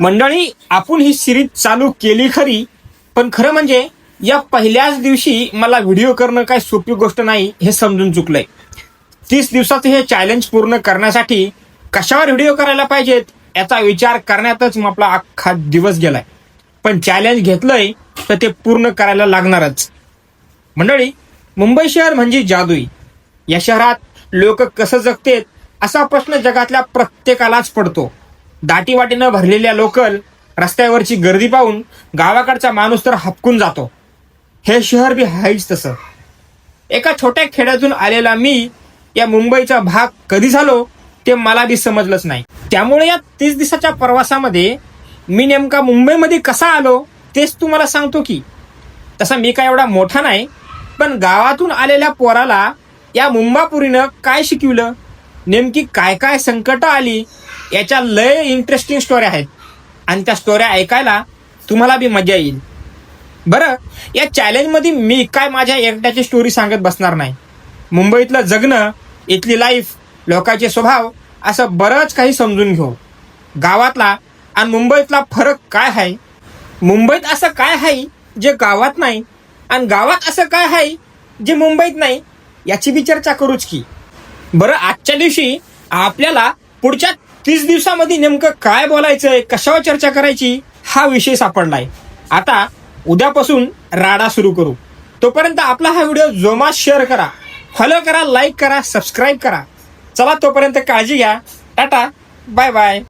मंडळी, आपण ही सिरीज चालू केली खरी, पण खरं म्हणजे या पहिल्याच दिवशी मला व्हिडिओ करणं काय सोपी गोष्ट नाही हे समजून चुकलंय. 30 दिवसाचं हे चॅलेंज पूर्ण करण्यासाठी कशावर व्हिडिओ करायला पाहिजेत याचा विचार करण्यातच आपला अख्खा दिवस गेलाय. पण चॅलेंज घेतलंय तर ते पूर्ण करायला लागणारच. मंडळी, मुंबई शहर म्हणजे जादुई. या शहरात लोक कसं जगतेत असा प्रश्न जगातल्या प्रत्येकालाच पडतो. दाटीवाटीनं भरलेल्या लोकल, रस्त्यावरची गर्दी पाहून गावाकडचा माणूस तर हबकून जातो. हे शहर बी आहेच तसं. एका छोट्या खेड्यातून आलेला मी या मुंबईचा भाग कधी झालो ते मला बी समजलंच नाही. त्यामुळे या 30 दिवसाच्या प्रवासामध्ये मी नेमका मुंबईमध्ये कसा आलो तेच तुम्हाला सांगतो की. तसा मी काय एवढा मोठा नाही, पण गावातून आलेल्या पोराला या मुंबापुरीनं काय शिकवलं, नेमकी काय काय संकट आली, याच्या लय इंटरेस्टिंग स्टोऱ्या आहेत आणि त्या स्टोऱ्या ऐकायला तुम्हाला बी मजा येईल. बरं, या चॅलेंजमध्ये मी काय माझ्या एकट्याची स्टोरी सांगत बसणार नाही. मुंबईतलं जगणं, इथली लाईफ, लोकांचे स्वभाव असं बरंच काही समजून घेऊ. गावातला आणि मुंबईतला फरक काय आहे, मुंबईत असं काय आहे जे गावात नाही, आणि गावात असं काय आहे जे मुंबईत नाही, याची बी चर्चा करूच की. बरं, आजच्या दिवशी आपल्याला पुढच्या 30 दिवसामध्ये नेमकं काय बोलायचंय, कशावर चर्चा करायची हा विषय सापडलाय. आता उद्यापासून राडा सुरू करू. तोपर्यंत आपला हा व्हिडिओ जोमात शेअर करा, फॉलो करा, लाईक करा, सबस्क्राईब करा. चला, तोपर्यंत काळजी घ्या. Tata, bye bye.